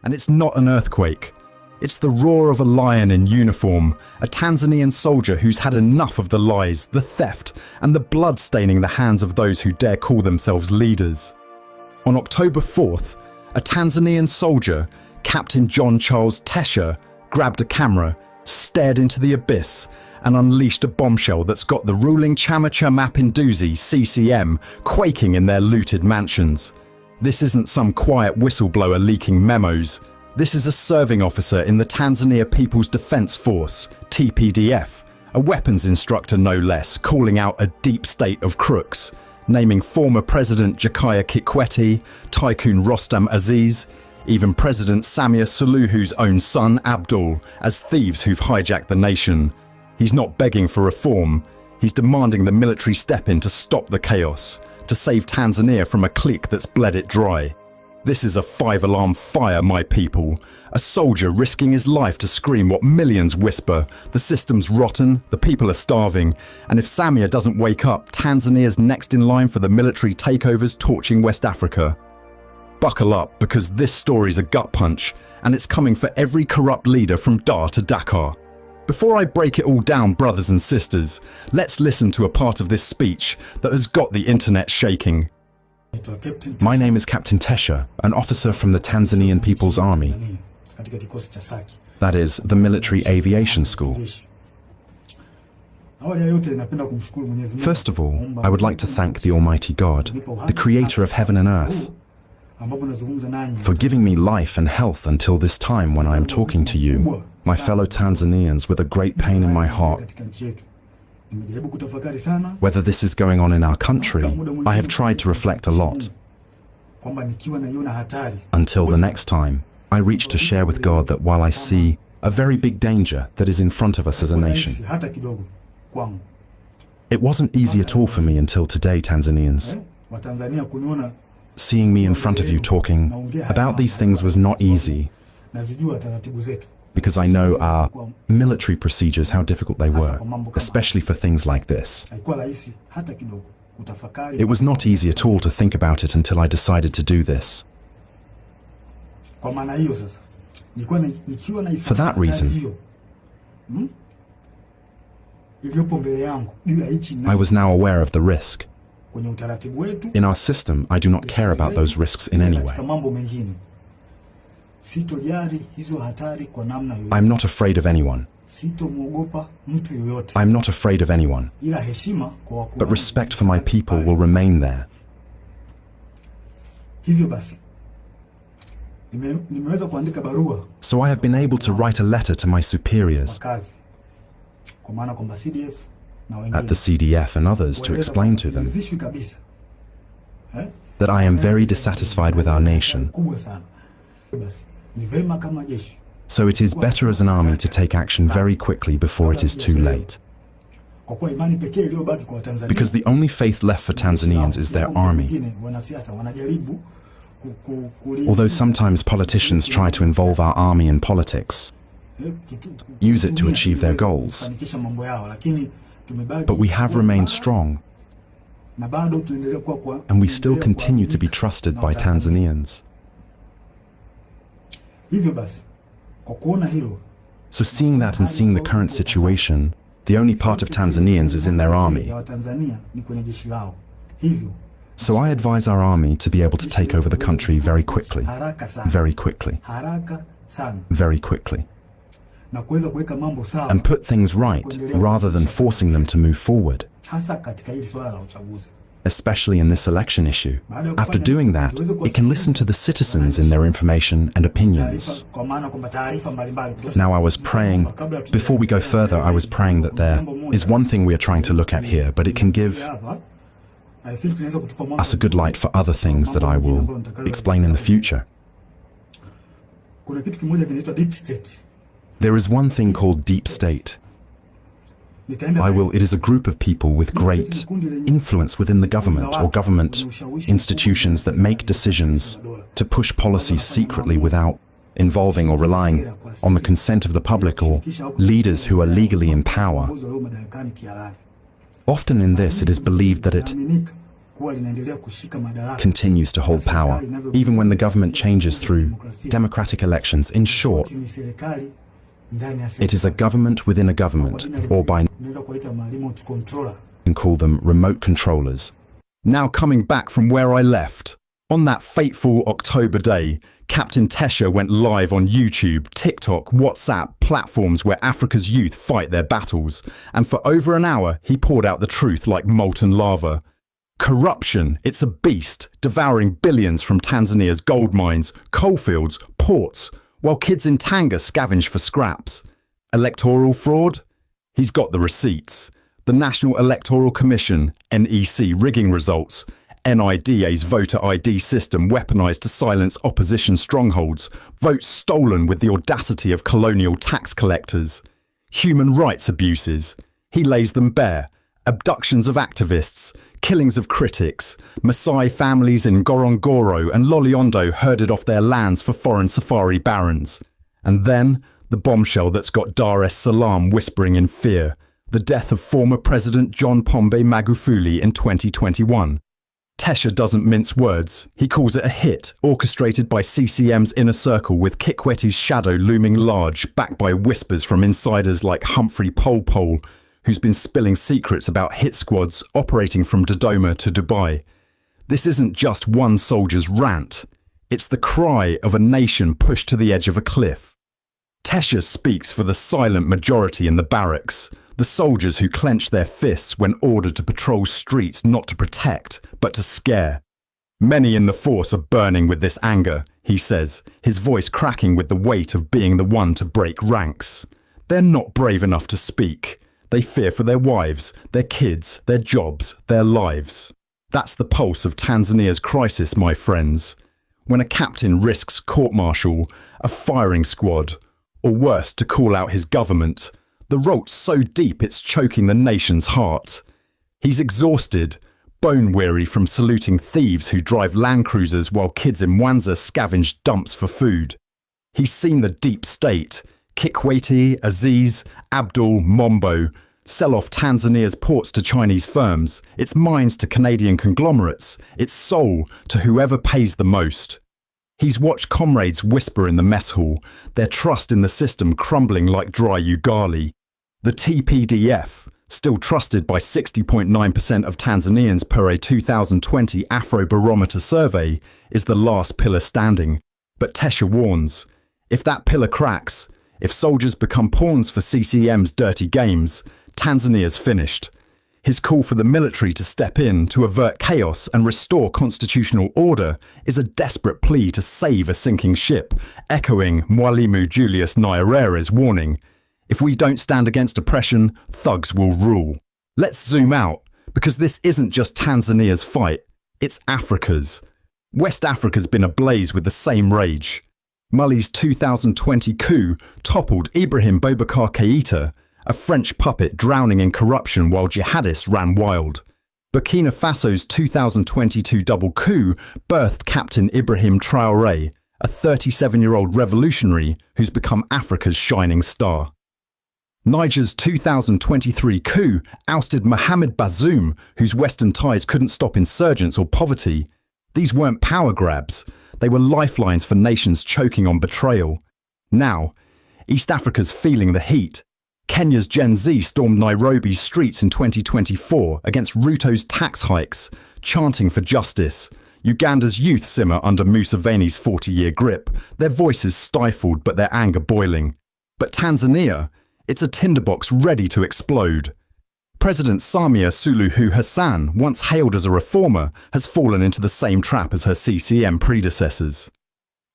And it's not an earthquake. It's the roar of a lion in uniform, a Tanzanian soldier who's had enough of the lies, the theft, and the blood staining the hands of those who dare call themselves leaders. On October 4th, a Tanzanian soldier, Captain John Charles Tasha, grabbed a camera, stared into the abyss, and unleashed a bombshell that's got the ruling Chama cha Mapinduzi (CCM) quaking in their looted mansions. This isn't some quiet whistleblower leaking memos. This is a serving officer in the Tanzania People's Defence Force, TPDF, a weapons instructor no less, calling out a deep state of crooks, naming former President Jakaya Kikwete, Tycoon Rostam Aziz, even President Samia Suluhu's own son Abdul, as thieves who've hijacked the nation. He's not begging for reform, he's demanding the military step in to stop the chaos, to save Tanzania from a clique that's bled it dry. This is a 5-alarm fire, my people. A soldier risking his life to scream what millions whisper. The system's rotten, the people are starving, and if Samia doesn't wake up, Tanzania's next in line for the military takeovers torching West Africa. Buckle up, because this story's a gut punch, and it's coming for every corrupt leader from Dar to Dakar. Before I break it all down, brothers and sisters, let's listen to a part of this speech that has got the internet shaking. My name is Captain Tasha, an officer from the Tanzanian People's Army. That is, the military aviation school. First of all, I would like to thank the Almighty God, the creator of heaven and earth, for giving me life and health until this time when I am talking to you, my fellow Tanzanians, with a great pain in my heart. Whether this is going on in our country, I have tried to reflect a lot. Until the next time, I reach to share with God that while I see a very big danger that is in front of us as a nation, it wasn't easy at all for me until today, Tanzanians. Seeing me in front of you talking about these things was not easy, because I know our military procedures, how difficult they were, especially for things like this. It was not easy at all to think about it until I decided to do this. For that reason, I was now aware of the risk. In our system, I do not care about those risks in any way. I'm not afraid of anyone. I'm not afraid of anyone. But respect for my people will remain there. So I have been able to write a letter to my superiors at the CDF and others to explain to them that I am very dissatisfied with our nation. So it is better as an army to take action very quickly before it is too late. Because the only faith left for Tanzanians is their army. Although sometimes politicians try to involve our army in politics, use it to achieve their goals. But we have remained strong, and we still continue to be trusted by Tanzanians. So seeing that and seeing the current situation, the only part of Tanzanians is in their army. So I advise our army to be able to take over the country very quickly, very quickly, very quickly, and put things right rather than forcing them to move forward. Especially in this election issue. After doing that, it can listen to the citizens in their information and opinions. Now I was praying, before we go further, I was praying that there is one thing we are trying to look at here, but it can give us a good light for other things that I will explain in the future. There is one thing called deep state. It is a group of people with great influence within the government or government institutions that make decisions to push policies secretly without involving or relying on the consent of the public or leaders who are legally in power. Often in this, it is believed that it continues to hold power, even when the government changes through democratic elections. In short, it is a government within a government, or by can call them remote controllers. Now coming back from where I left, on that fateful October day, Captain Tasha went live on YouTube, TikTok, WhatsApp, platforms where Africa's youth fight their battles, and for over an hour he poured out the truth like molten lava. Corruption, it's a beast, devouring billions from Tanzania's gold mines, coalfields, ports, while kids in Tanga scavenge for scraps. Electoral fraud? He's got the receipts. The National Electoral Commission, NEC, rigging results. NIDA's voter ID system weaponized to silence opposition strongholds. Votes stolen with the audacity of colonial tax collectors. Human rights abuses. He lays them bare. Abductions of activists. Killings of critics. Maasai families in Ngorongoro and Loliondo herded off their lands for foreign safari barons. And then, the bombshell that's got Dar es Salaam whispering in fear. The death of former President John Pombe Magufuli in 2021. Tasha doesn't mince words. He calls it a hit, orchestrated by CCM's inner circle with Kikweti's shadow looming large, backed by whispers from insiders like Humphrey Pole, who's been spilling secrets about hit squads operating from Dodoma to Dubai. This isn't just one soldier's rant. It's the cry of a nation pushed to the edge of a cliff. Tasha speaks for the silent majority in the barracks, the soldiers who clench their fists when ordered to patrol streets not to protect, but to scare. Many in the force are burning with this anger, he says, his voice cracking with the weight of being the one to break ranks. They're not brave enough to speak. They fear for their wives, their kids, their jobs, their lives. That's the pulse of Tanzania's crisis, my friends. When a captain risks court-martial, a firing squad, or worse, to call out his government, the rote's so deep it's choking the nation's heart. He's exhausted, bone-weary from saluting thieves who drive Land Cruisers while kids in Mwanza scavenge dumps for food. He's seen the deep state, Kikwete, Aziz, Abdul, Mombo, sell off Tanzania's ports to Chinese firms, its mines to Canadian conglomerates, its soul to whoever pays the most. He's watched comrades whisper in the mess hall, their trust in the system crumbling like dry ugali. The TPDF, still trusted by 60.9% of Tanzanians per a 2020 Afrobarometer survey, is the last pillar standing. But Tasha warns, if that pillar cracks, if soldiers become pawns for CCM's dirty games, Tanzania's finished. His call for the military to step in to avert chaos and restore constitutional order is a desperate plea to save a sinking ship, echoing Mwalimu Julius Nyerere's warning, if we don't stand against oppression, thugs will rule. Let's zoom out, because this isn't just Tanzania's fight, it's Africa's. West Africa's been ablaze with the same rage. Mali's 2020 coup toppled Ibrahim Boubacar Keïta, a French puppet drowning in corruption while jihadists ran wild. Burkina Faso's 2022 double coup birthed Captain Ibrahim Traoré, a 37-year-old revolutionary who's become Africa's shining star. Niger's 2023 coup ousted Mohamed Bazoum, whose Western ties couldn't stop insurgents or poverty. These weren't power grabs. They were lifelines for nations choking on betrayal. Now, East Africa's feeling the heat. Kenya's Gen Z stormed Nairobi's streets in 2024 against Ruto's tax hikes, chanting for justice. Uganda's youth simmer under Museveni's 40-year grip, their voices stifled but their anger boiling. But Tanzania, it's a tinderbox ready to explode. President Samia Suluhu Hassan, once hailed as a reformer, has fallen into the same trap as her CCM predecessors.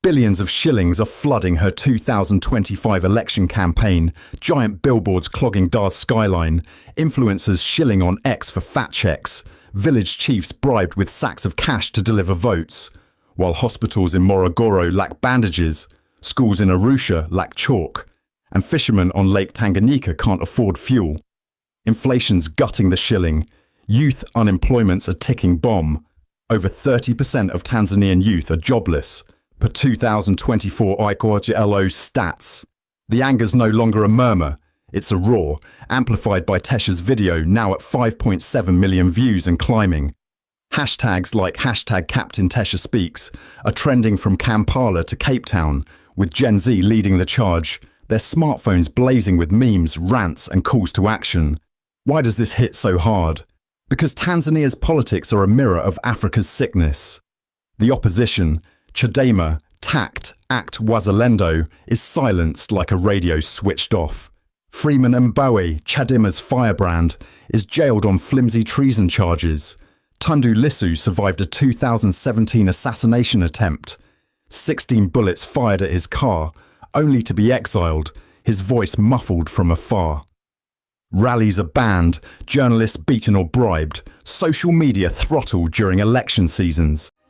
Billions of shillings are flooding her 2025 election campaign, giant billboards clogging Dar's skyline, influencers shilling on X for fat checks, village chiefs bribed with sacks of cash to deliver votes, while hospitals in Morogoro lack bandages, schools in Arusha lack chalk, and fishermen on Lake Tanganyika can't afford fuel. Inflation's gutting the shilling. Youth unemployment's a ticking bomb. Over 30% of Tanzanian youth are jobless, per 2024 IQOJLO stats. The anger's no longer a murmur, it's a roar, amplified by Tasha's video now at 5.7 million views and climbing. Hashtags like hashtag Captain Tasha Speaks are trending from Kampala to Cape Town, with Gen Z leading the charge, their smartphones blazing with memes, rants and calls to action. Why does this hit so hard? Because Tanzania's politics are a mirror of Africa's sickness. The opposition, Chadema, TACT, ACT Wazalendo, is silenced like a radio switched off. Freeman Mbowe, Chadema's firebrand, is jailed on flimsy treason charges. Tundu Lissu survived a 2017 assassination attempt. 16 bullets fired at his car, only to be exiled, his voice muffled from afar. Rallies are banned, journalists beaten or bribed, social media throttled during election seasons.